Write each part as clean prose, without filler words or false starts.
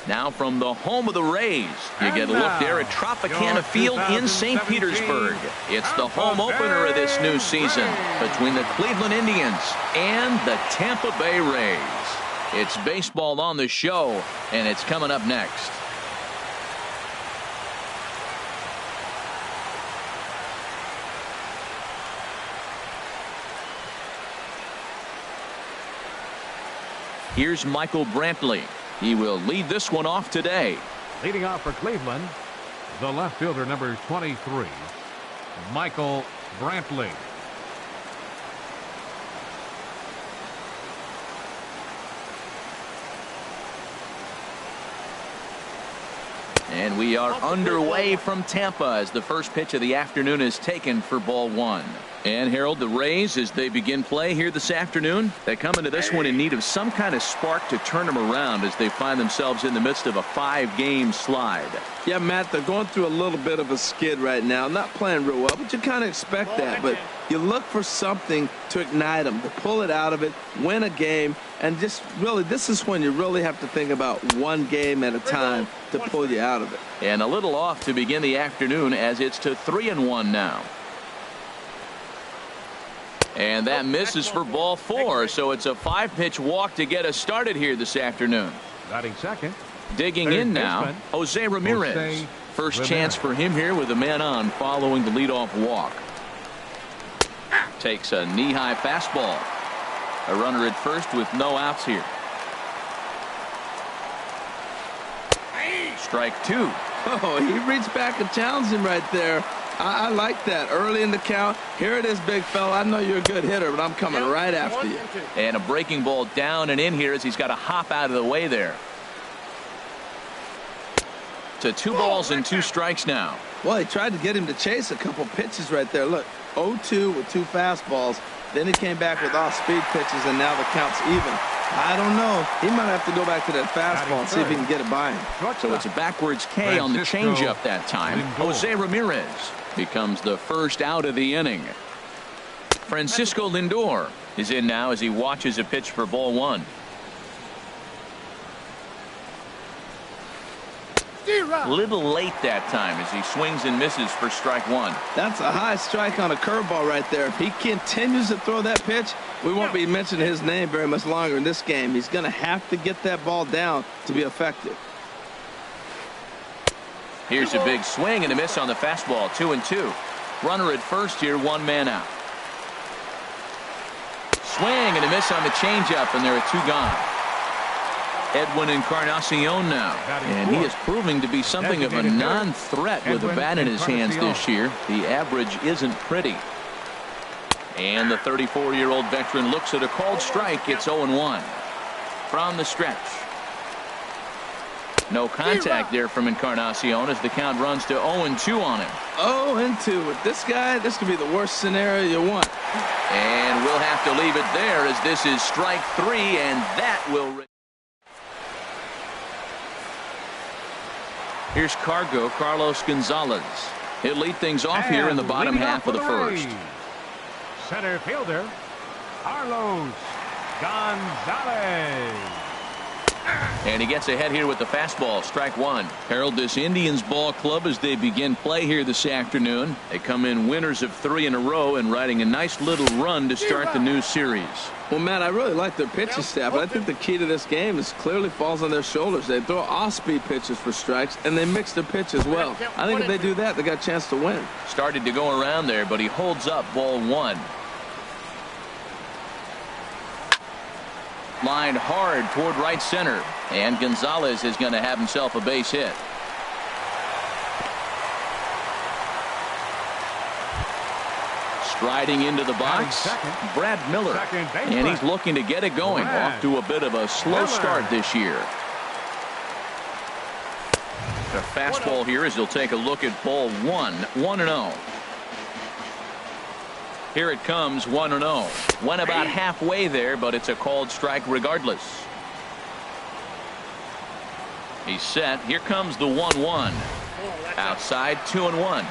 Now from the home of the Rays, you get a look there at Tropicana Field in St. Petersburg. It's the home opener of this new season between the Cleveland Indians and the Tampa Bay Rays. It's baseball on the show, and it's coming up next. Here's Michael Brantley. He will lead this one off today. Leading off for Cleveland, the left fielder, number 23, Michael Brantley. And we are underway from Tampa as the first pitch of the afternoon is taken for ball one. And Harold, the Rays, as they begin play here this afternoon, they come into this one in need of some kind of spark to turn them around as they find themselves in the midst of a 5-game slide. Yeah, Matt, they're going through a little bit of a skid right now. Not playing real well, but you kind of expect that. But you look for something to ignite them, to pull it out of it, win a game, and just really, this is when you really have to think about one game at a time to pull you out of it. And a little off to begin the afternoon as it's to 3-1 now. And that misses for ball four, so it's a 5-pitch walk to get us started here this afternoon. Batting second. Digging in now, Jose Ramirez. First chance for him here with a man on following the leadoff walk. Takes a knee-high fastball. A runner at first with no outs here. Strike two. Oh, he reached back and challenged him right there. I like that early in the count. Here it is, big fella. I know you're a good hitter, but I'm coming right after you. And a breaking ball down and in here as he's got to hop out of the way there. To 2 balls and 2 strikes now. Well, he tried to get him to chase a couple pitches right there. Look, 0-2 with 2 fastballs. Then he came back with off-speed pitches, and now the count's even. I don't know. He might have to go back to that fastball and see if he can get it by him. So it's a backwards K on the changeup that time. Jose Ramirez becomes the first out of the inning. Francisco Lindor is in now as he watches a pitch for ball one. A little late that time as he swings and misses for strike one. That's a high strike on a curveball right there. If he continues to throw that pitch, we won't be mentioning his name very much longer in this game. He's going to have to get that ball down to be effective. Here's a big swing and a miss on the fastball. 2-2. Runner at first here, 1 man out. Swing and a miss on the changeup, and there are 2 gone. Edwin Encarnacion now, and he is proving to be something of a non-threat with a bat in his hands this year. The average isn't pretty. And the 34-year-old veteran looks at a called strike. It's 0-1 from the stretch. No contact there from Encarnacion as the count runs to 0-2 on him. 0-2 with this guy. This could be the worst scenario you want. And we'll have to leave it there as this is strike 3, and that will. Here's Carlos Gonzalez. He'll lead things off here in the bottom half of the first. Center fielder, Carlos Gonzalez. And he gets ahead here with the fastball. Strike one. Harold, this Indians ball club as they begin play here this afternoon. They come in winners of 3 in a row and riding a nice little run to start the new series. Well, Matt, I really like their pitching staff, but I think the key to this game is clearly falls on their shoulders. They throw off-speed pitches for strikes, and they mix their pitch as well. I think if they do that, they got a chance to win. Started to go around there, but he holds up ball one. Lined hard toward right center, and Gonzalez is going to have himself a base hit. Striding into the box, Brad Miller, and he's looking to get it going. Off to a bit of a slow start this year. The fastball here as he'll take a look at ball one. 1-0. Here it comes, 1-0. Went about halfway there, but it's a called strike regardless. He's set. Here comes the 1-1. Outside, 2-1.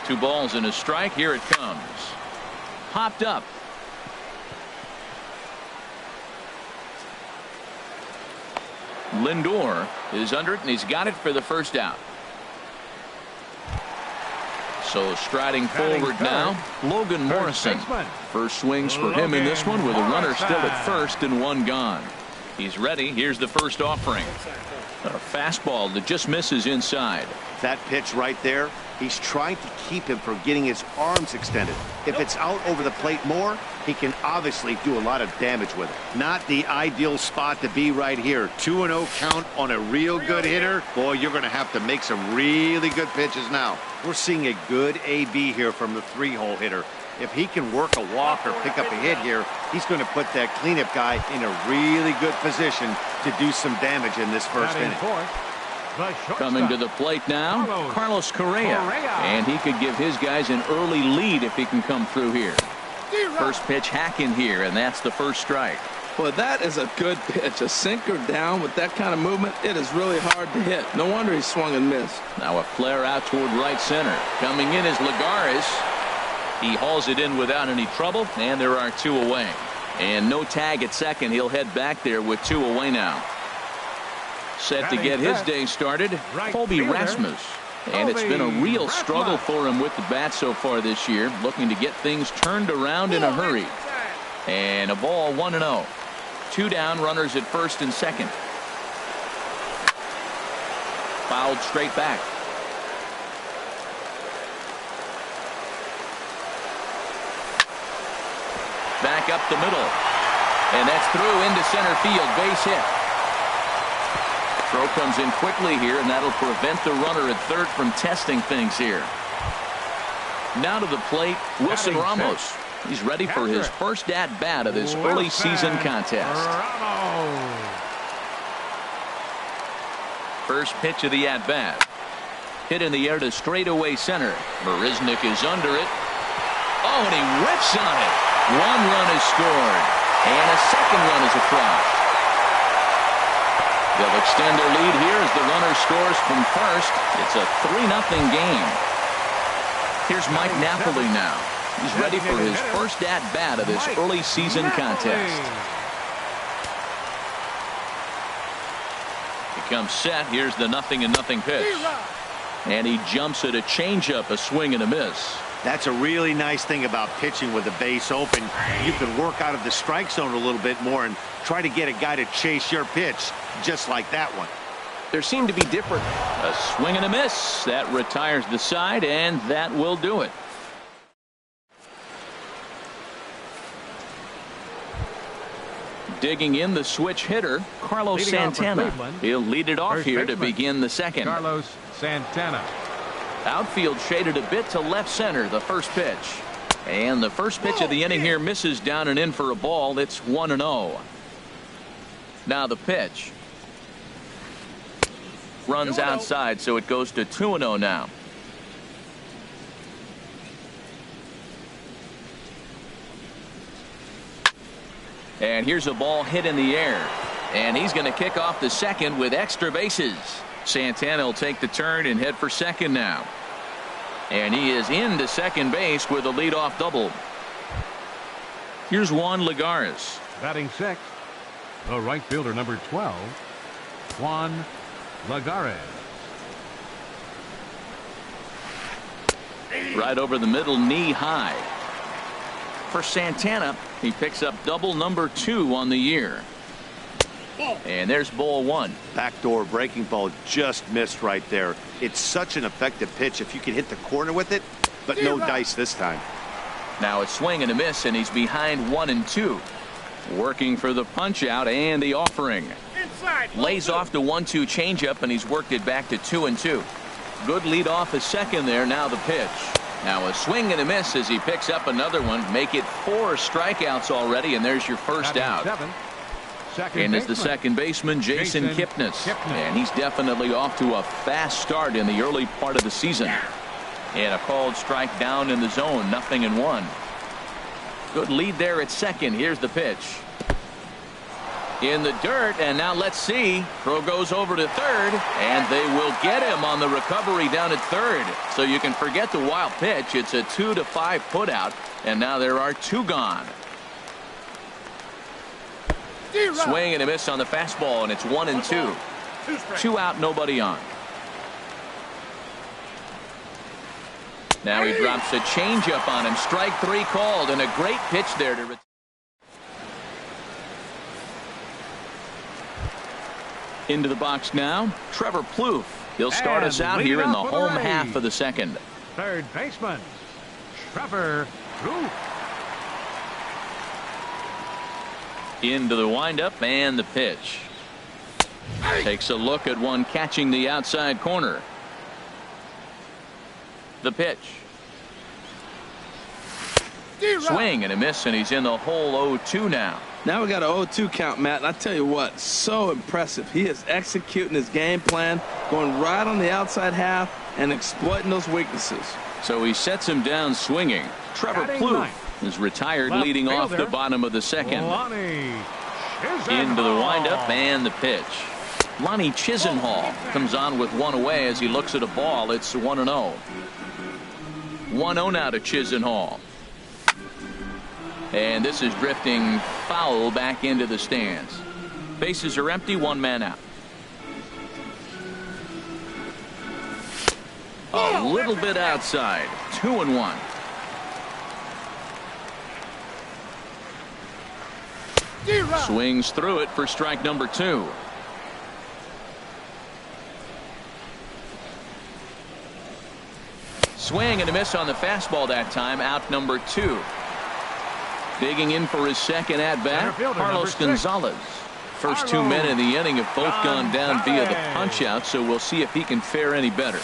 2 balls and a strike. Here it comes. Popped up. Lindor is under it, and he's got it for the first out. So striding forward now, Logan Morrison. First swings for him in this one with a runner still at first and one gone. He's ready. Here's the first offering. A fastball that just misses inside. That pitch right there, he's trying to keep him from getting his arms extended. If it's out over the plate more, he can obviously do a lot of damage with it. Not the ideal spot to be right here. 2-0 count on a real good hitter. Boy, you're going to have to make some really good pitches now. We're seeing a good AB here from the 3-hole hitter. If he can work a walk or pick up a hit here, he's going to put that cleanup guy in a really good position to do some damage in this first inning. Coming to the plate now, Carlos Correa. And he could give his guys an early lead if he can come through here. First pitch hacking here, and that's the first strike. Well, that is a good pitch. A sinker down with that kind of movement, it is really hard to hit. No wonder he swung and missed. Now a flare out toward right center. Coming in is Lagares. He hauls it in without any trouble, and there are two away. And no tag at second. He'll head back there with two away now. Set to get his day started, Colby Rasmus. And it's been a real struggle for him with the bat so far this year, looking to get things turned around in a hurry. And a ball 1-0. Two down, runners at first and second. Fouled straight back. Back up the middle. And that's through into center field. Base hit. Throw comes in quickly here, and that'll prevent the runner at third from testing things here. Now to the plate, Wilson Ramos. He's ready for his first at-bat of this early season contest. First pitch of the at-bat. Hit in the air to straightaway center. Marisnick is under it. Oh, and he whips on it. One run is scored, and a second run is across. They'll extend their lead here as the runner scores from first. It's a 3-0 game. Here's Mike Napoli now. He's ready for his first at-bat of this early season contest. He comes set. Here's the 0-0 pitch. And he jumps at a changeup, a swing and a miss. That's a really nice thing about pitching with the base open. You can work out of the strike zone a little bit more and try to get a guy to chase your pitch, just like that one. There seem to be different. A swing and a miss. That retires the side, and that will do it. Digging in the switch hitter, Carlos Santana. He'll lead it off here to begin the second. Carlos Santana. Outfield shaded a bit to left center, the first pitch. And the first pitch of the inning here misses down and in for a ball. It's 1-0. Now the pitch. Runs outside, so it goes to 2-0 now. And here's a ball hit in the air. And he's going to kick off the second with extra bases. Santana will take the turn and head for second now. And he is into second base with a leadoff double. Here's Juan Lagares. Batting sixth, the right fielder, number 12, Juan Lagares. Right over the middle, knee high. For Santana, he picks up double number 2 on the year. And there's ball 1. Backdoor breaking ball just missed right there. It's such an effective pitch if you can hit the corner with it, but no dice this time. Now a swing and a miss, and he's behind 1-2. Working for the punch out and the offering. Lays off the 1-2 changeup, and he's worked it back to 2-2. Good lead off a second there. Now the pitch. Now a swing and a miss as he picks up another one. Make it 4 strikeouts already, and there's your first out. And is the second baseman, Jason Kipnis. And he's definitely off to a fast start in the early part of the season. And a called strike down in the zone, 0-1. Good lead there at second. Here's the pitch. In the dirt, and now let's see. Throw goes over to third, and they will get him on the recovery down at third. So you can forget the wild pitch. It's a 2-5 putout, and now there are 2 gone. Swing and a miss on the fastball, and it's 1-2. 2 out, nobody on. Now he drops a changeup on him. Strike 3 called, and a great pitch there to. Into the box now, Trevor Plouffe. He'll start us out here in the home half of the second. Third baseman, Trevor Plouffe. Into the windup and the pitch. Takes a look at one catching the outside corner. The pitch. Swing and a miss, and he's in the hole 0-2 now. Now we got an 0-2 count, Matt, and I tell you what, so impressive. He is executing his game plan, going right on the outside half and exploiting those weaknesses. So he sets him down swinging. Trevor Plouffe is retired, leading off the bottom of the second. Into the windup and the pitch. Lonnie Chisenhall comes on with one away as he looks at a ball. It's 1-0. 1-0 now to Chisenhall. And this is drifting foul back into the stands. Bases are empty, 1 man out. A little bit outside. 2-1. Swings through it for strike number 2. Swing and a miss on the fastball that time. Out number 2. Digging in for his second at-bat, Carlos Gonzalez. First 2 men in the inning have both gone down via the punch-out, so we'll see if he can fare any better.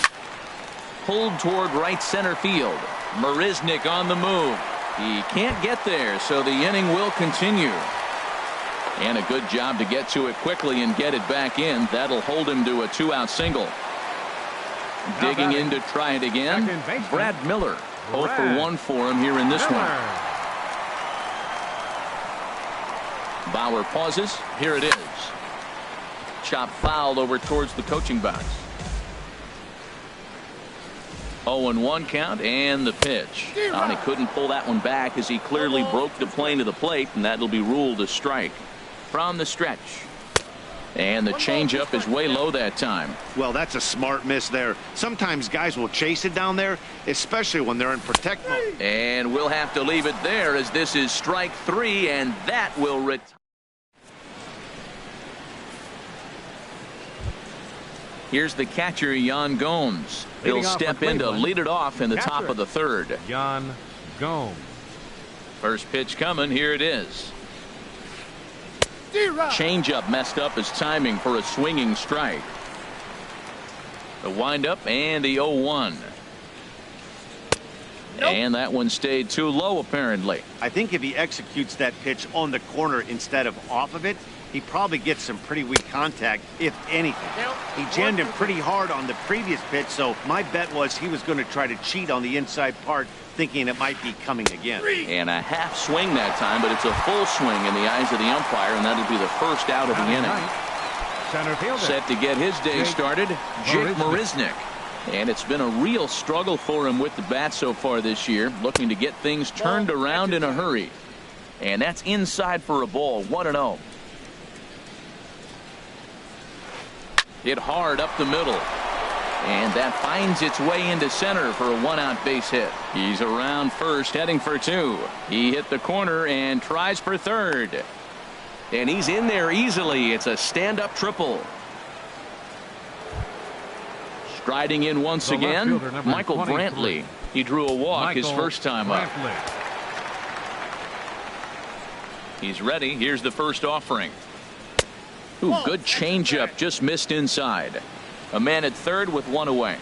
Pulled toward right center field. Marisnick on the move. He can't get there, so the inning will continue. And a good job to get to it quickly and get it back in. That'll hold him to a 2-out single. Digging in to try it again, Brad Miller. 0 for 1 for him here in this one. Bauer pauses. Here it is. Chop fouled over towards the coaching box. 0-1 count and the pitch. And he couldn't pull that one back as he clearly broke the plane to the plate, and that'll be ruled a strike. From the stretch. And the changeup is way low that time. Well, that's a smart miss there. Sometimes guys will chase it down there, especially when they're in protect mode. And we'll have to leave it there as this is strike 3, and that will retire. Here's the catcher, Yan Gomes. He'll step in to lead it off in the top of the third. Yan Gomes. First pitch coming. Here it is. Changeup messed up his timing for a swinging strike. The windup and the 0-1. And that one stayed too low, apparently. I think if he executes that pitch on the corner instead of off of it, he probably gets some pretty weak contact, if anything. He jammed him pretty hard on the previous pitch, so my bet was he was going to try to cheat on the inside part, thinking it might be coming again. And a half swing that time, but it's a full swing in the eyes of the umpire, and that'll be the first out of the inning. Center fielder. Set to get his day started, Jake Marisnick. And it's been a real struggle for him with the bat so far this year, looking to get things turned around in a hurry. And that's inside for a ball, 1-0. Hit hard up the middle. And that finds its way into center for a 1-out base hit. He's around first, heading for 2. He hit the corner and tries for third. And he's in there easily. It's a stand-up triple. Striding in once again, Michael Brantley. He drew a walk his first time up. He's ready. Here's the first offering. Ooh, good changeup, just missed inside. A man at third with one away.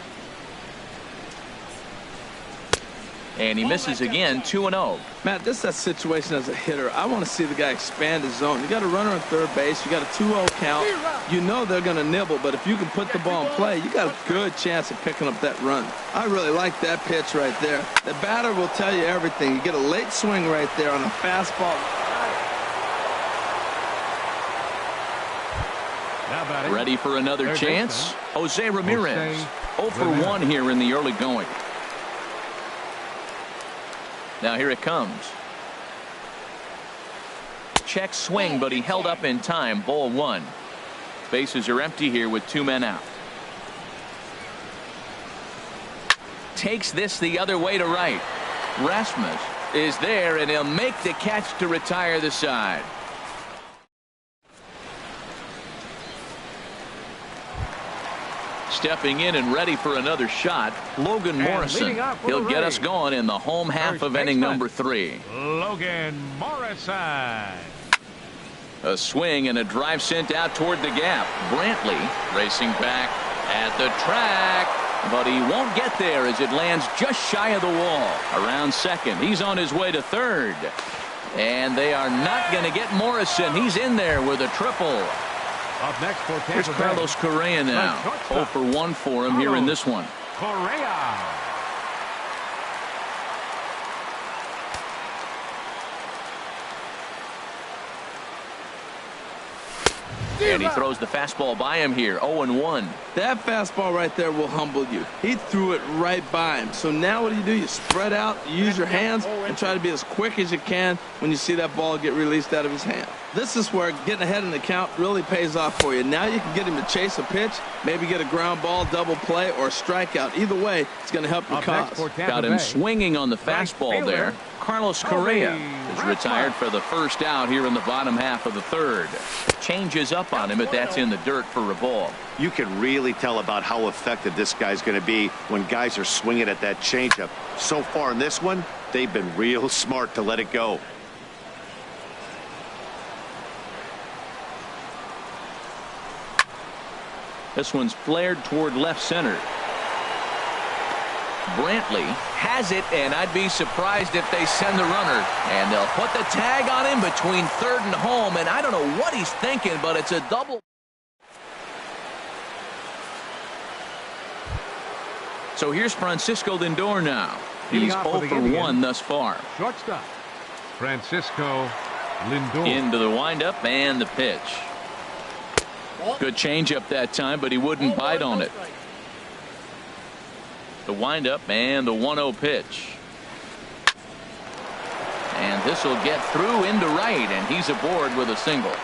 And he misses again, 2-0. Matt, this is that situation as a hitter. I want to see the guy expand his zone. You got a runner on third base. You got a 2-0 count. You know they're going to nibble, but if you can put the ball in play, you got a good chance of picking up that run. I really like that pitch right there. The batter will tell you everything. You get a late swing right there on a fastball. Ready for another chance? Jose Ramirez. 0 for 1 here in the early going. Now here it comes. check swing, but he held up in time. Ball one. Bases are empty here with 2 men out. Takes this the other way to right. Rasmus is there, and he'll make the catch to retire the side. Stepping in and ready for another shot, Logan Morrison. He'll get us going in the home half of inning number 3. Logan Morrison. A swing and a drive sent out toward the gap. Brantley racing back at the track, but he won't get there as it lands just shy of the wall. Around second. He's on his way to third. And they are not going to get Morrison. He's in there with a triple. Up next for Tampa Here's Carlos Correa now. 0 for 1 for him here in this one. Correa. And he throws the fastball by him here. 0-1. That fastball right there will humble you. He threw it right by him. So now what do? You spread out, you use your hands, and try to be as quick as you can when you see that ball get released out of his hand. This is where getting ahead in the count really pays off for you. Now you can get him to chase a pitch, maybe get a ground ball, double play, or a strikeout. Either way, it's going to help your cause. Got him swinging on the fastball there. Carlos Correa is retired for the first out here in the bottom half of the third. Changes up on him, but that's in the dirt for a ball. You can really tell about how effective this guy's going to be when guys are swinging at that changeup. So far in this one, they've been real smart to let it go. This one's flared toward left center. Brantley has it, and I'd be surprised if they send the runner. And they'll put the tag on him between third and home, and I don't know what he's thinking, but it's a double. So here's Francisco Lindor now. He's 0 for 1 thus far. Shortstop Francisco Lindor. Into the windup and the pitch. Good changeup that time, but he wouldn't bite on it. The windup and the 1-0 pitch. And this will get through into right, and he's aboard with a single.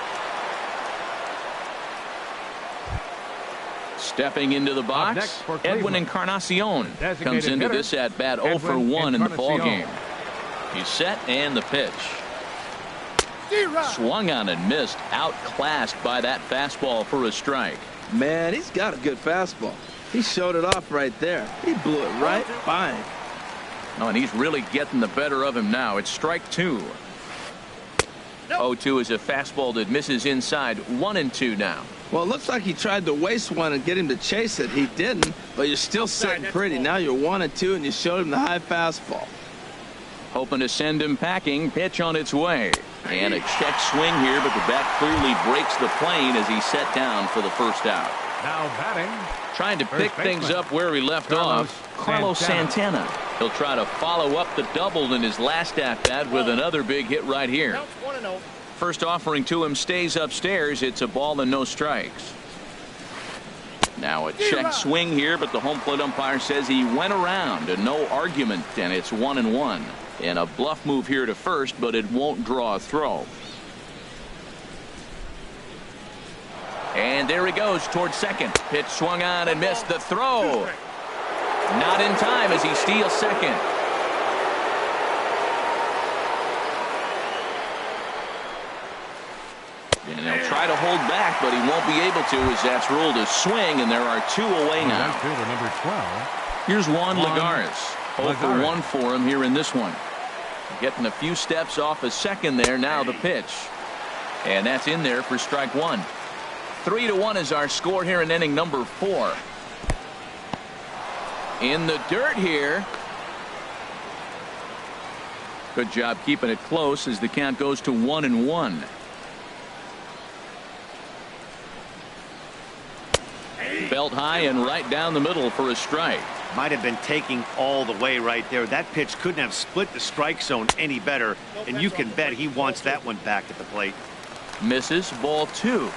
Stepping into the box, Edwin Encarnacion comes into this at bat 0 for 1 in the ball game. He's set and the pitch. Swung on and missed, outclassed by that fastball for a strike. Man, he's got a good fastball. He showed it off right there. He blew it right by him. Oh, and he's really getting the better of him now. It's strike 2. 0-2 is a fastball that misses inside. 1-2 now. Well, it looks like he tried to waste one and get him to chase it. He didn't, but you're still sitting pretty. Now you're 1-2, and you showed him the high fastball. Hoping to send him packing. Pitch on its way. And a check swing here, but the bat clearly breaks the plane as he's set down for the first out. Now batting. Trying to pick things up where he left off. Carlos Santana. He'll try to follow up the double in his last at-bat with another big hit right here. First offering to him stays upstairs. It's a ball and no strikes. Now a check swing here, but the home plate umpire says he went around and no argument, and it's 1-1. And a bluff move here to first, but it won't draw a throw. And there he goes towards second. Pitch swung on and missed the throw. Not in time as he steals second. And he'll try to hold back, but he won't be able to as that's ruled a swing, and there are 2 away now. Number 12. Here's Juan Lagares. 0 for 1 for him here in this one. Getting a few steps off a second there. Now the pitch. And that's in there for strike 1. 3-1 is our score here in inning number 4. In the dirt here. Good job keeping it close as the count goes to 1-1. Belt high and right down the middle for a strike. Might have been taking all the way right there. That pitch couldn't have split the strike zone any better, and you can bet he wants that one back at the plate. Misses, ball 2.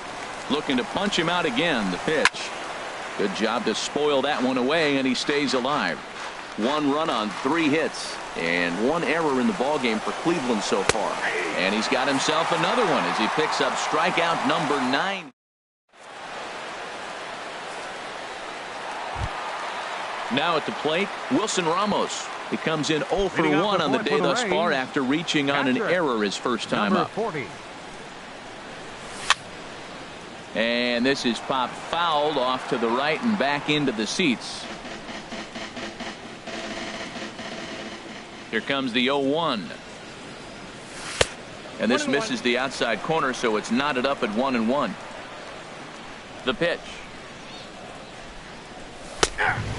Looking to punch him out again. The pitch. Good job to spoil that one away, and he stays alive. 1 run on 3 hits and 1 error in the ballgame for Cleveland so far. And he's got himself another one as he picks up strikeout number 9. Now at the plate, Wilson Ramos. He comes in 0 for 1 on the day thus far after reaching on an error his first time up. 40. And this is popped fouled off to the right and back into the seats. Here comes the 0-1. And this misses the outside corner, so it's knotted up at 1-1. The pitch.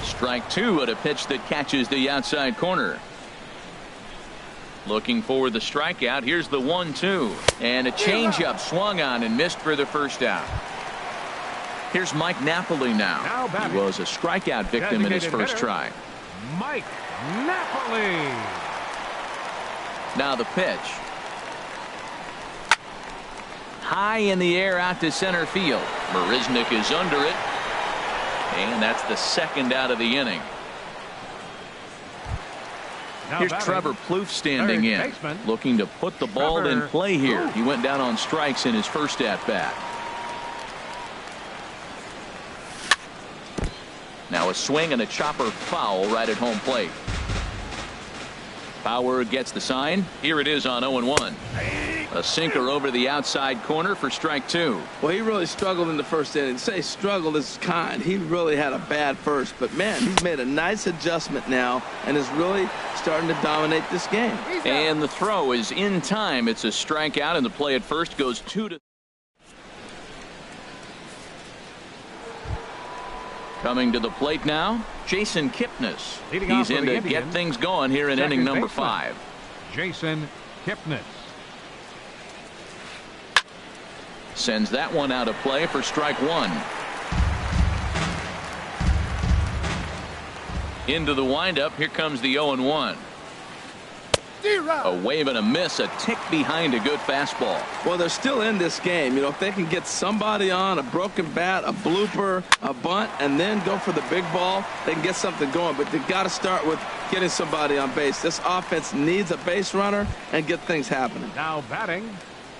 Strike 2 at a pitch that catches the outside corner. Looking for the strikeout. Here's the 1-2. And a changeup swung on and missed for the first out. Here's Mike Napoli now. He was a strikeout victim in his first try. Mike Napoli. Now the pitch. High in the air out to center field. Marisnick is under it. And that's the second out of the inning. Here's Trevor Plouffe standing in, looking to put the ball in play here. He went down on strikes in his first at-bat. Now a swing and a chopper foul right at home plate. Bauer gets the sign. Here it is on 0-1. A sinker over the outside corner for strike 2. Well, he really struggled in the first inning. Say struggled is kind. He really had a bad first. But, man, he's made a nice adjustment now and is really starting to dominate this game. And the throw is in time. It's a strikeout, and the play at first goes 2-3. Coming to the plate now, Jason Kipnis. He's in to get things going here in inning number 5. Jason Kipnis. Sends that one out of play for strike 1. Into the windup. Here comes the 0-1. A wave and a miss, a tick behind a good fastball. Well, they're still in this game. You know, if they can get somebody on, a broken bat, a blooper, a bunt, and then go for the big ball, they can get something going. But they've got to start with getting somebody on base. This offense needs a base runner and get things happening. Now batting.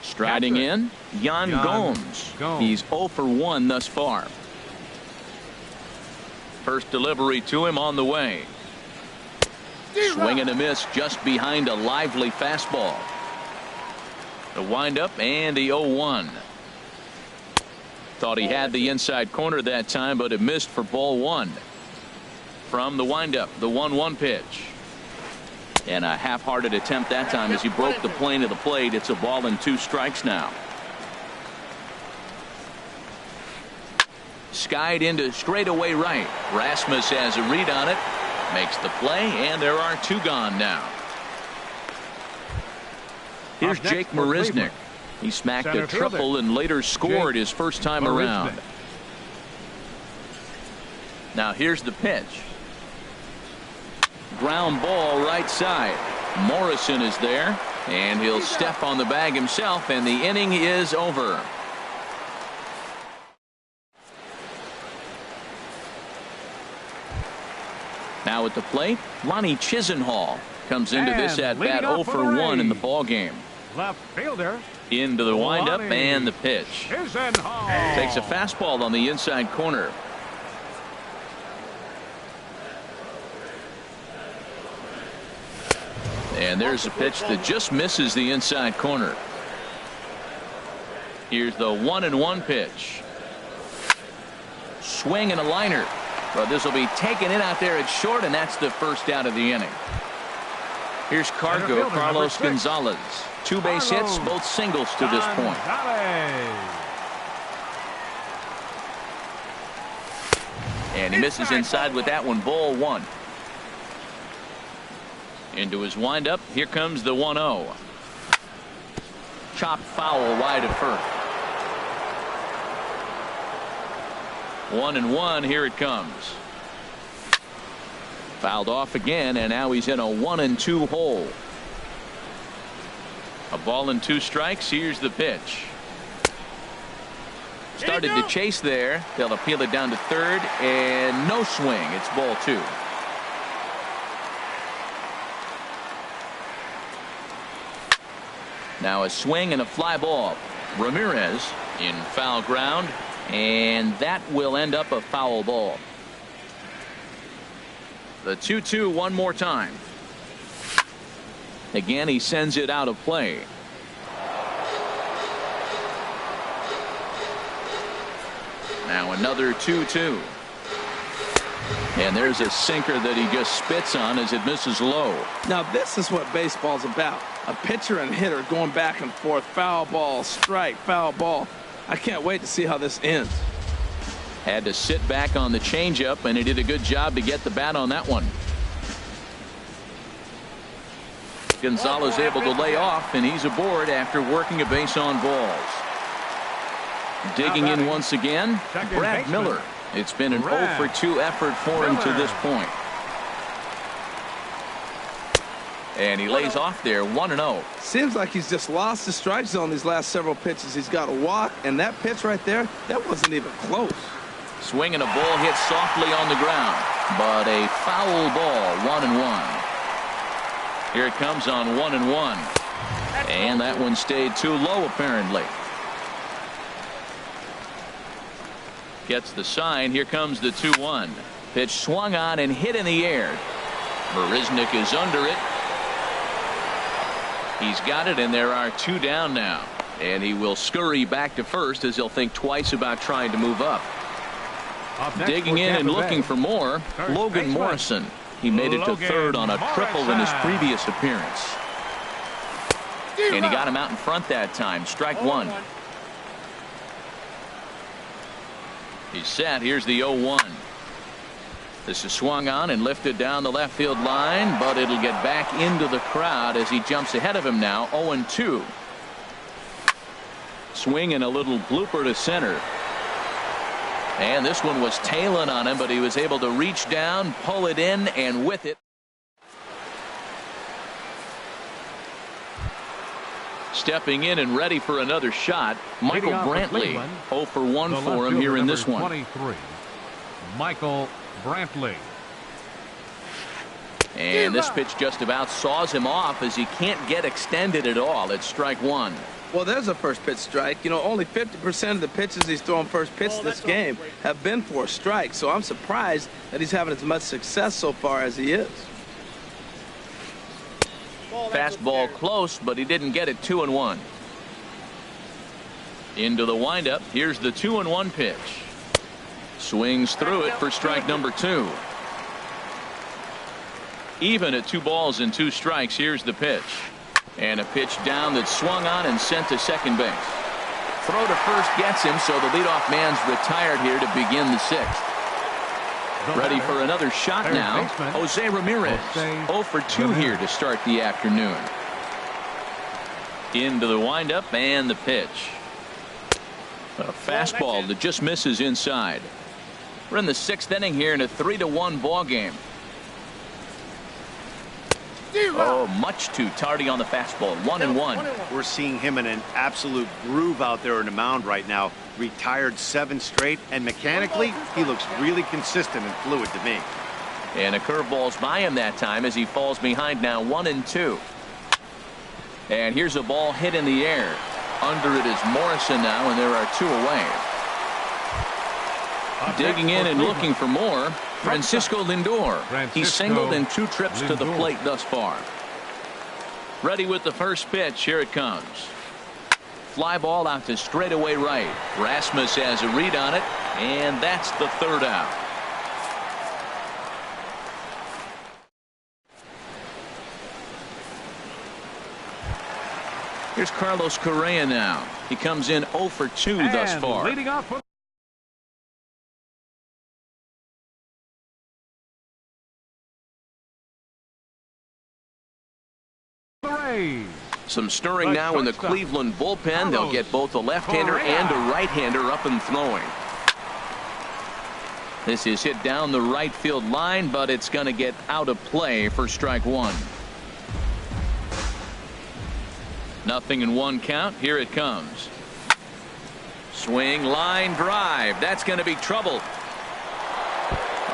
Striding in, Yan Gomes. He's 0 for 1 thus far. First delivery to him on the way. Swing and a miss just behind a lively fastball. The windup and the 0-1. Thought he had the inside corner that time, but it missed for ball 1. From the windup, the 1-1 pitch. And a half-hearted attempt that time as he broke the plane of the plate. It's a ball and 2 strikes now. Skied into straightaway right. Rasmus has a read on it. Makes the play, and there are 2 gone now. Here's Jake Marisnick. He smacked a triple and later scored his first time around. Now here's the pitch. Ground ball right side. Morrison is there, and he'll step on the bag himself, and the inning is over. Now at the plate, Lonnie Chisenhall comes into this at-bat 0 for 1 in the ballgame. Left fielder. Into the windup and the pitch. Chisenhall takes a fastball on the inside corner. And there's a pitch that just misses the inside corner. Here's the 1-1 pitch. Swing and a liner. Well, this will be taken in out there at short, and that's the first out of the inning. Here's Cargo, Carlos Gonzalez. 2 base hits, both singles to this point. And he misses inside with that one, ball 1. Into his windup, here comes the 1-0. Chopped foul wide of first. 1-1, here it comes. Fouled off again, and now he's in a 1-2 hole. A ball and 2 strikes. Here's the pitch. Started to chase there. They'll appeal it down to third, and no swing. It's ball 2. Now a swing and a fly ball. Ramirez in foul ground, and that will end up a foul ball. The 2-2 one more time. Again, he sends it out of play. Now another 2-2. And there's a sinker that he just spits on as it misses low. Now this is what baseball's about. A pitcher and hitter going back and forth. Foul ball, strike, foul ball. I can't wait to see how this ends. Had to sit back on the changeup, and he did a good job to get the bat on that one. Gonzalez able to lay off, and he's aboard after working a base on balls. Digging in once again, Brad Miller. It's been an 0-for-2 effort for him to this point. And he lays off there, 1-0. Seems like he's just lost the strike zone these last several pitches. He's got a walk, and that pitch right there, that wasn't even close. Swing and a ball hit softly on the ground, but a foul ball, 1-1. Here it comes on 1-1. And that one stayed too low, apparently. Gets the sign. Here comes the 2-1. Pitch swung on and hit in the air. Marisnik is under it. He's got it, and there are 2 down now. And he will scurry back to first as he'll think twice about trying to move up. Digging in and looking for more, Logan Morrison. He made it to third on a triple in his previous appearance. And he got him out in front that time. Strike 1. He's set. Here's the 0-1. This is swung on and lifted down the left field line, but it'll get back into the crowd as he jumps ahead of him now. 0-2. Swing and a little blooper to center. And this one was tailing on him, but he was able to reach down, pull it in, and with it. Stepping in and ready for another shot, Michael Brantley. 0-for-1 for him here in this one. 23, Michael Brantley. And this pitch just about saws him off as he can't get extended at all. It's strike 1. Well, there's a first pitch strike. You know, only 50% of the pitches he's thrown first pitch this game have been for a strike. So I'm surprised that he's having as much success so far as he is. Fastball close, but he didn't get it. 2-1. Into the windup. Here's the 2-1 pitch. Swings through it for strike number 2. Even at 2 balls and 2 strikes. Here's the pitch. And a pitch down that swung on and sent to second base. Throw to first gets him, so the leadoff man's retired here to begin the 6th. Ready for another shot now. Jose Ramirez. 0-for-2 here to start the afternoon. Into the windup and the pitch. A fastball that just misses inside. We're in the 6th inning here in a 3-1 ball game. Oh, much too tardy on the fastball. 1-1. We're seeing him in an absolute groove out there in the mound right now. Retired 7 straight, and mechanically, he looks really consistent and fluid to me. And a curveball's by him that time as he falls behind now. 1-2. And here's a ball hit in the air. Under it is Morrison now, and there are 2 away. Digging in and looking for more, Francisco Lindor. He's singled in 2 trips to the plate thus far. Ready with the first pitch. Here it comes. Fly ball out to straightaway right. Rasmus has a read on it, and that's the 3rd out. Here's Carlos Correa now. He comes in 0-for-2 thus far. Leading off for some stirring now in the Cleveland bullpen. They'll get both a left-hander and a right-hander up and throwing. This is hit down the right field line, but it's going to get out of play for strike 1. 0-1 count. Here it comes. Swing, line drive. That's going to be trouble.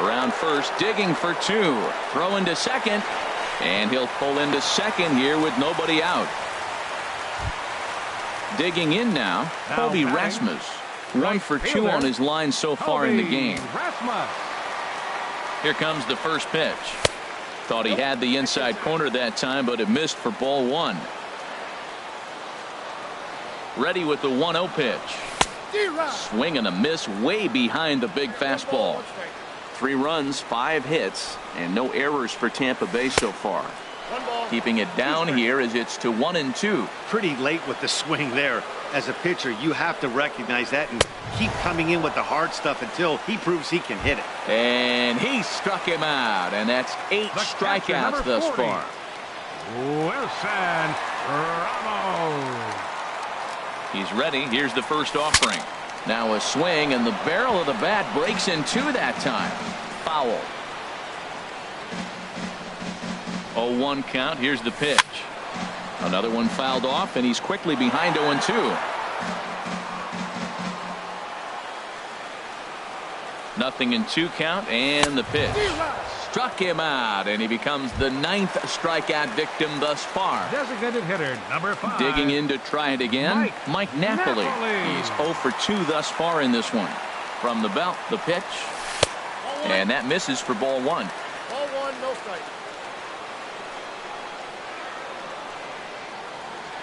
Around first, digging for 2. Throwing to second. And he'll pull into second here with nobody out. Digging in now, Kobe Rasmus. 1 for 2 on his line so far in the game. Here comes the first pitch. Thought he had the inside corner that time, but it missed for ball 1. Ready with the 1-0 pitch. Swing and a miss way behind the big fastball. 3 runs, 5 hits, and no errors for Tampa Bay so far. Keeping it down here as it's to 1-2. Pretty late with the swing there. As a pitcher, you have to recognize that and keep coming in with the hard stuff until he proves he can hit it. And he struck him out, and that's 8 strikeouts thus far. Wilson Ramos. He's ready. Here's the first offering. Now a swing, and the barrel of the bat breaks in 2 that time. Foul. 0-1 count. Here's the pitch. Another one fouled off, and he's quickly behind 0-2. Nothing in 2 count, and the pitch. Struck him out, and he becomes the 9th strikeout victim thus far. Designated hitter number 5. Digging in to try it again, Mike Napoli. He's 0 for 2 thus far in this one. From the belt, the pitch. And that misses for ball 1. Ball 1, no strike.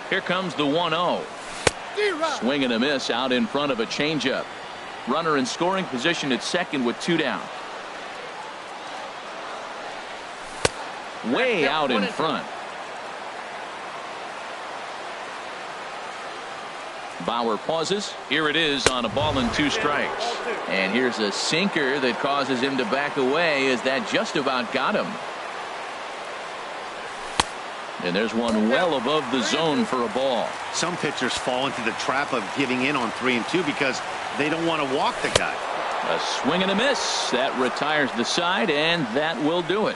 Here comes the 1-0. Swing and a miss out in front of a changeup. Runner in scoring position at second with 2 down. Way out in front. Bauer pauses. Here it is on a ball and 2 strikes. And here's a sinker that causes him to back away as that just about got him. And there's one well above the zone for a ball. Some pitchers fall into the trap of giving in on 3 and 2 because they don't want to walk the guy. A swing and a miss. That retires the side, and that will do it.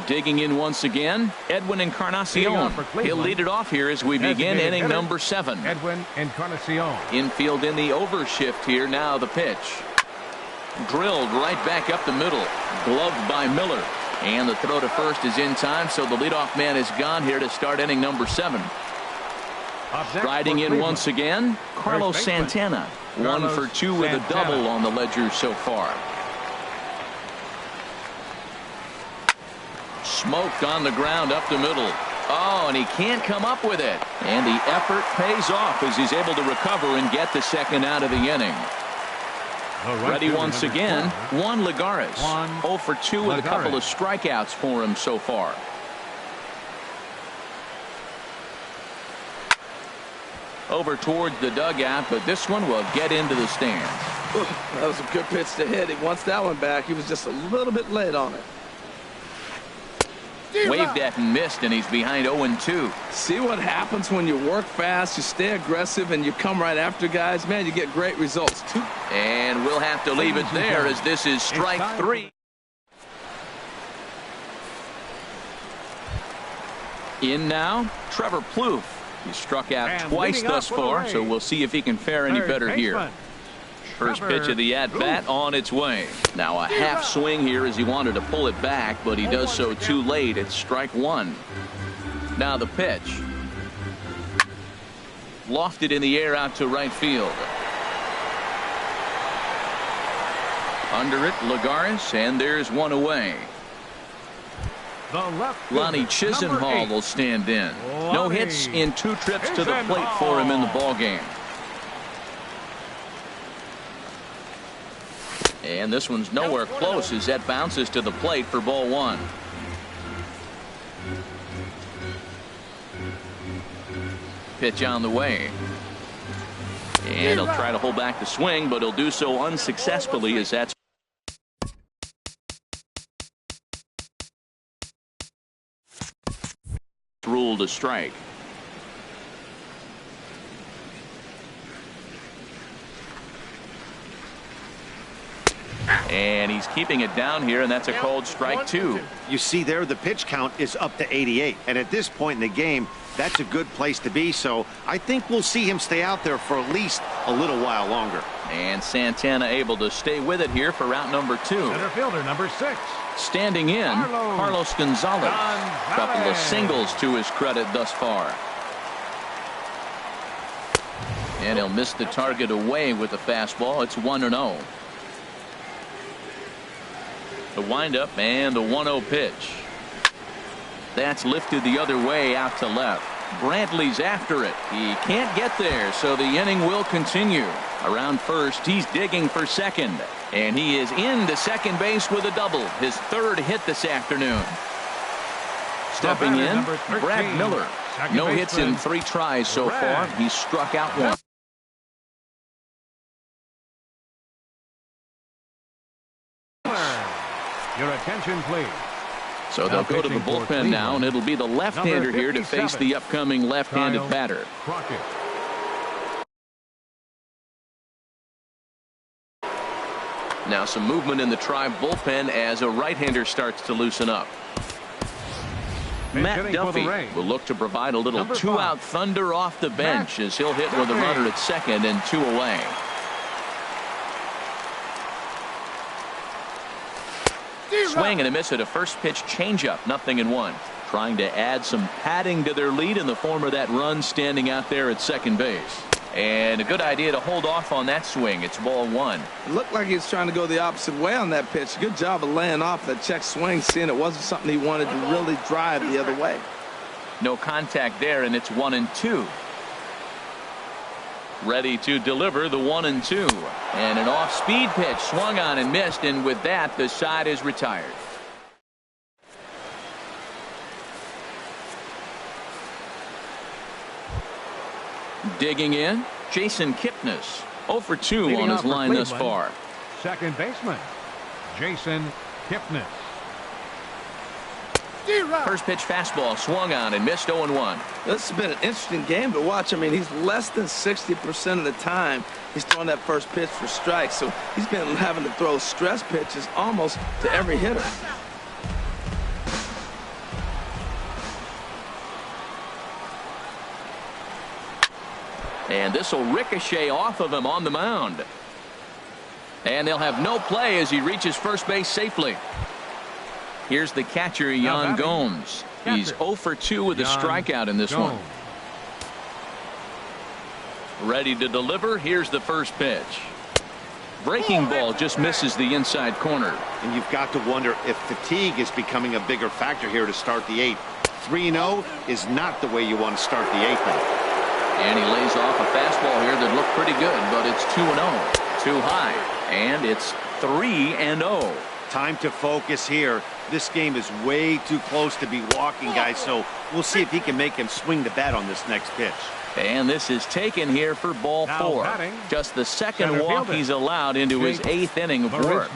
Digging in once again, Edwin Encarnacion. He'll lead it off here as we begin inning number 7. Edwin Encarnacion. Infield in the overshift here. Now the pitch. Drilled right back up the middle. Gloved by Miller. And the throw to first is in time, so the leadoff man is gone here to start inning number 7. Striding in once again, Carlos Santana. 1 for 2 with a double on the ledger so far. Smoked on the ground up the middle. Oh, and he can't come up with it. And the effort pays off as he's able to recover and get the second out of the inning. Ready once again, Juan Lagares. 0 for 2 with a couple of strikeouts for him so far. Over towards the dugout, but this one will get into the stands. That was a good pitch to hit. He wants that one back. He was just a little bit late on it. Waved at and missed, and he's behind 0-2. See what happens when you work fast, you stay aggressive, and you come right after guys. Man, you get great results, too. And we'll have to leave it there as this is strike 3. In now, Trevor Plouffe. He struck out twice thus far, so we'll see if he can fare any better here. First pitch of the at-bat on its way. Now a half swing here as he wanted to pull it back, but he does so too late. It's strike 1. Now the pitch. Lofted in the air out to right field. Under it, Lagares, and there's one away. Lonnie Chisenhall will stand in. No hits in 2 trips to the plate for him in the ballgame. And this one's nowhere close as that bounces to the plate for ball 1. Pitch on the way. And he'll try to hold back the swing, but he'll do so unsuccessfully as that's ruled a strike. And he's keeping it down here, and that's a called strike 2. You see there, the pitch count is up to 88. And at this point in the game, That's a good place to be, so I think we'll see him stay out there for at least a little while longer. And Santana able to stay with it here for route number 2. Center fielder number 6. Standing in, Carlos Gonzalez. Couple of singles to his credit thus far. And he'll miss the target away with the fastball. It's 1-0. The windup and the 1-0 pitch. That's lifted the other way out to left. Brantley's after it. He can't get there, so the inning will continue. Around first, he's digging for second. And he is into second base with a double. His third hit this afternoon. Stepping in, Brad Miller. No hits in 3 tries so far. He's struck out 1. Your attention, please. So they'll go to the bullpen now, and it'll be the left-hander here to face the upcoming left-handed batter. Crockett. Now some movement in the Tribe bullpen as a right-hander starts to loosen up. Matt Duffy will look to provide a little 2-out thunder off the bench as he'll hit with a runner at second and 2 away. Swing and a miss at a first pitch changeup. 0-1. Trying to add some padding to their lead in the form of that run standing out there at second base. And a good idea to hold off on that swing. It's ball 1. It looked like he was trying to go the opposite way on that pitch. Good job of laying off that check swing, seeing it wasn't something he wanted to really drive the other way. No contact there, and it's 1-2. Ready to deliver the 1-2. And an off-speed pitch swung on and missed, and with that, the side is retired. Digging in, Jason Kipnis. 0 for 2 on his line thus far. Second baseman, Jason Kipnis. First pitch fastball swung on and missed. 0-1. This has been an interesting game to watch. I mean, he's less than 60% of the time he's throwing that first pitch for strikes. So he's been having to throw stress pitches almost to every hitter. And this will ricochet off of him on the mound. And they'll have no play as he reaches first base safely. Here's the catcher, Yan Gomes. He's 0 for 2 with a strikeout in this one. Ready to deliver. Here's the first pitch. Breaking ball just misses the inside corner. And you've got to wonder if fatigue is becoming a bigger factor here to start the 8th. 3-0 is not the way you want to start the 8th now. And he lays off a fastball here that looked pretty good, but it's 2-0. Too high. And it's 3-0. Time to focus here. This game is way too close to be walking, guys, so we'll see if he can make him swing the bat on this next pitch. And this is taken here for ball 4. Just the second walk he's allowed into his 8th inning of work.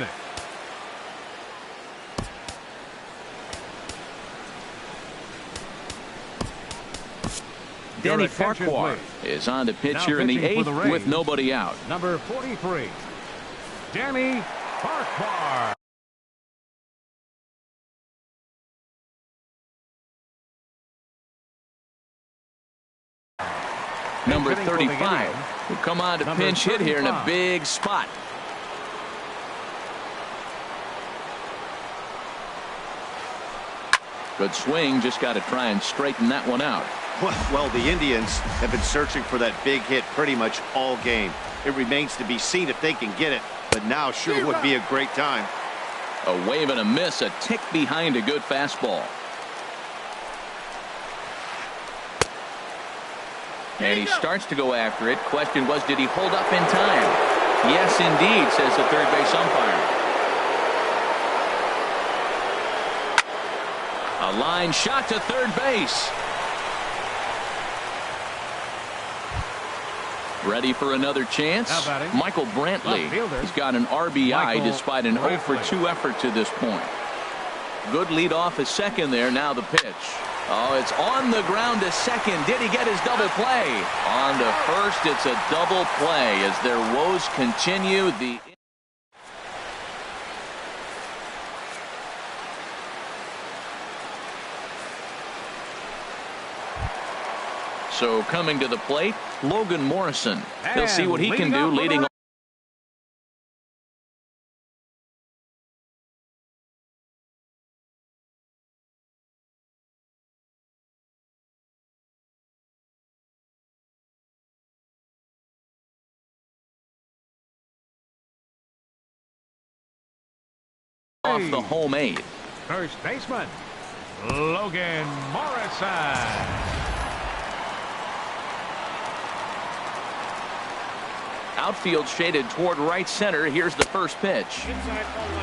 Danny Farquhar is on to pitch here in the 8th with nobody out. Number 43, Danny Farquhar. Number 35 will come on to pinch hit here in a big spot. Good swing, just got to try and straighten that one out. Well, the Indians have been searching for that big hit pretty much all game. It remains to be seen if they can get it, but now sure would be a great time. A wave and a miss, a tick behind a good fastball. And he starts to go after it. Question was, did he hold up in time? Yes, indeed, says the third base umpire. A line shot to third base. Ready for another chance? Michael Brantley. He's got an RBI despite an 0 for 2 effort to this point. Good lead off at second there. Now the pitch. Oh, it's on the ground to second. Did he get his double play? On to first, it's a double play as their woes continue. So coming to the plate, Logan Morrison. He'll see what he can do leading off the home 8. First baseman, Logan Morrison. Outfield shaded toward right center. Here's the first pitch.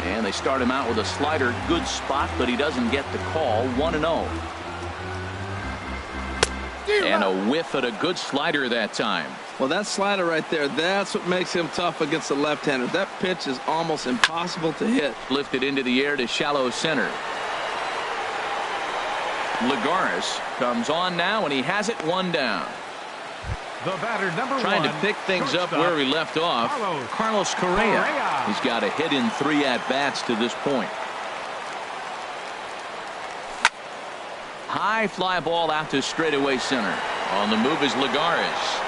And they start him out with a slider. Good spot, but he doesn't get the call. 1-0. And a whiff at a good slider that time. Well, that slider right there, that's what makes him tough against the left-hander. That pitch is almost impossible to hit. Lifted into the air to shallow center. Lagares comes on now, and he has it 1 down. The batter, number Trying 1, to pick things up where he left off. Carlos Correa. He's got a hit in 3 at-bats to this point. High fly ball out to straightaway center. On the move is Lagares.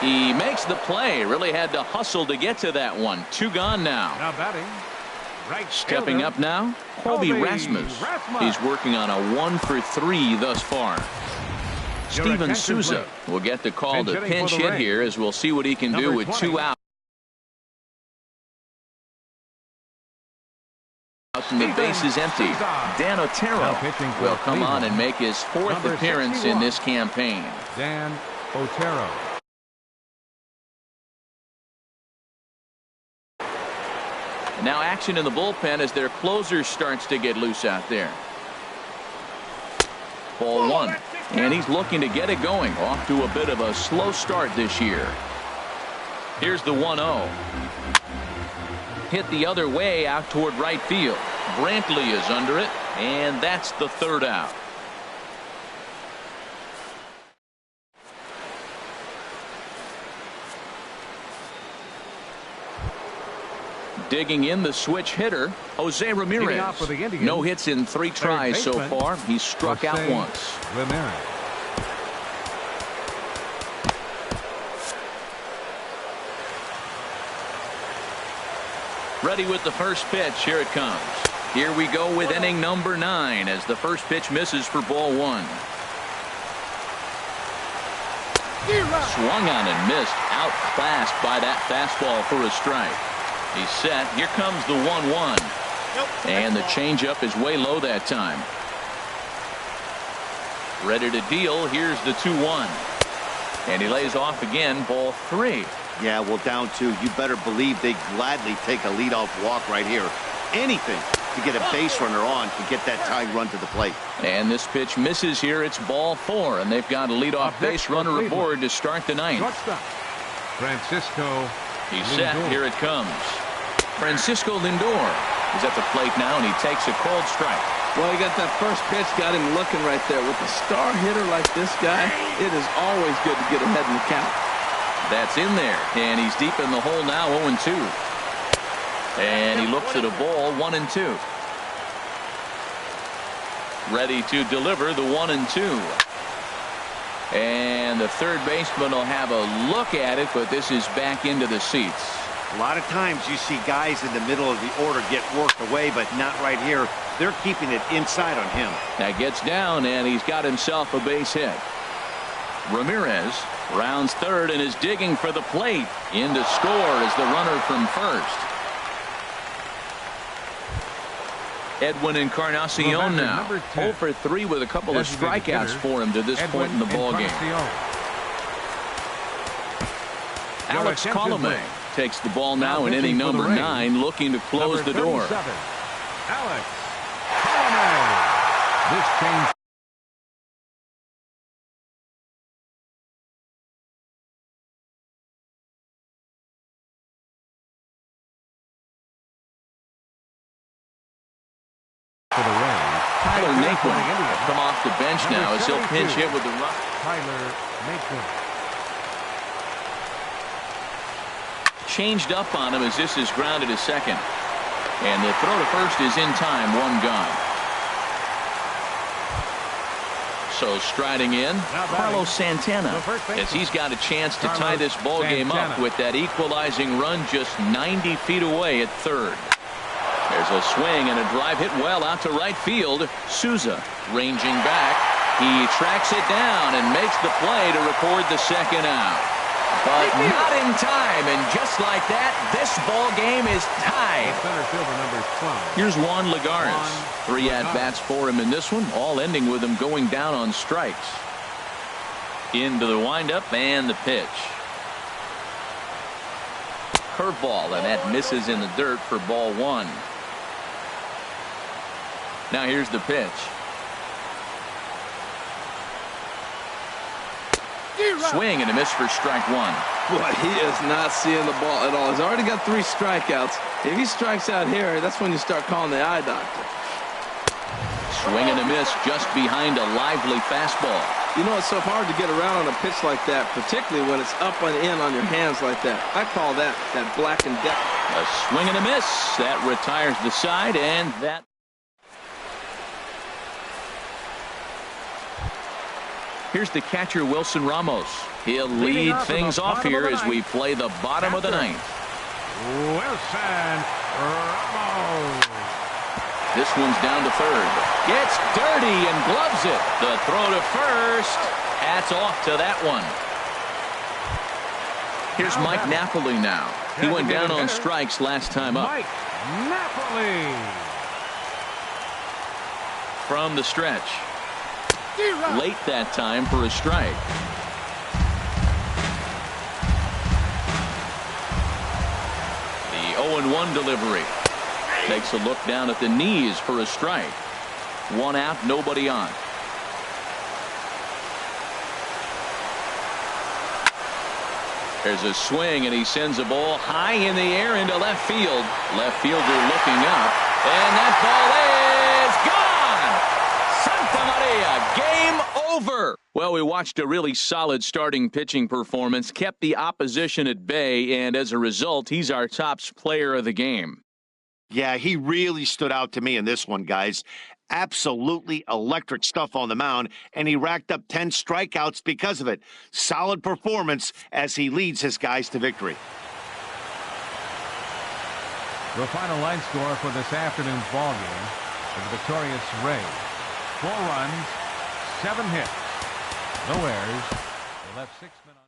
He makes the play. Really had to hustle to get to that one. 2 gone now. Now batting. Right Stepping up now, Colby Rasmus. He's working on a 1 for 3 thus far. Steven Souza will get the call to pinch hit here, as we'll see what he can do with 2 outs. And the base is empty. Dan Otero will come on and make his 4th appearance in this campaign. Dan Otero. And now action in the bullpen as their closer starts to get loose out there. Ball 1. And he's looking to get it going. Off to a bit of a slow start this year. Here's the 1-0. Hit the other way out toward right field. Brantley is under it, and that's the 3rd out. Digging in the switch hitter, Jose Ramirez. No hits in 3 tries so far. He's struck out once. Ramirez. Ready with the first pitch. Here it comes. Here we go with inning number 9 as the first pitch misses for ball 1. Swung on and missed. Outclassed by that fastball for a strike. He's set. Here comes the 1-1. And the changeup is way low that time. Ready to deal. Here's the 2-1. And he lays off again. Ball 3. Yeah, well, down 2. You better believe they gladly take a leadoff walk right here. Anything to get a base runner on to get that tying run to the plate. And this pitch misses here. It's ball 4. And they've got a leadoff base runner aboard to start the 9th. Francisco. He's set. Here it comes. Francisco Lindor is at the plate now, and he takes a cold strike. Well, he got that first pitch, got him looking right there. With a star hitter like this guy, it is always good to get ahead in the count. That's in there, and he's deep in the hole now, 0-2. And he looks at a ball, 1-2. Ready to deliver the 1-2. And the third baseman will have a look at it, but this is back into the seats. A lot of times you see guys in the middle of the order get worked away, but not right here. They're keeping it inside on him. That gets down, and he's got himself a base hit. Ramirez rounds third and is digging for the plate. In to score is the runner from first. Edwin Encarnacion now 0 for 3 with a couple of strikeouts for him to this point in the ballgame. Alex Colomé takes the ball now in inning number 9, looking to close the door. Alex Colomé. This change. Tyler Naquin will come off the bench now as he'll pinch hit with the run. Tyler Naquin. Changed up on him as this is grounded to second. And the throw to first is in time, 1 gone. Also striding in, Carlos Santana, as he's got a chance to tie this ball game up with that equalizing run just 90 feet away at third. There's a swing and a drive hit well out to right field. Souza ranging back. He tracks it down and makes the play to record the second out. But not in time, and just like that, this ball game is tied. Center fielder number 12. Here's Juan Lagares. 3 at-bats for him in this one, all ending with him going down on strikes. Into the windup and the pitch. Curveball, and that misses in the dirt for ball 1. Now here's the pitch. Swing and a miss for strike 1. Boy, he is not seeing the ball at all. He's already got 3 strikeouts. If he strikes out here, that's when you start calling the eye doctor. Swing and a miss just behind a lively fastball. You know, it's so hard to get around on a pitch like that, particularly when it's up and in on your hands like that. I call that black and death. A swing and a miss. That retires the side, and that. Here's the catcher, Wilson Ramos. He'll lead things off here as we play the bottom of the 9th. Wilson Ramos. This one's down to third. Gets dirty and gloves it. The throw to first. Hats off to that one. Here's Mike Napoli now. He went down on strikes last time up. Mike Napoli. From the stretch. Late that time for a strike. The 0-1 delivery. Takes a look down at the knees for a strike. 1 out, nobody on. There's a swing, and he sends a ball high in the air into left field. Left fielder looking up, and that ball is gone! Santa Maria, game over. Well, we watched a really solid starting pitching performance, kept the opposition at bay, and as a result, he's our top player of the game. Yeah, he really stood out to me in this one, guys. Absolutely electric stuff on the mound, and he racked up 10 strikeouts because of it. Solid performance as he leads his guys to victory. The final line score for this afternoon's ball game is the victorious Rays. 4 runs, 7 hits, no errors. They left 6 men on.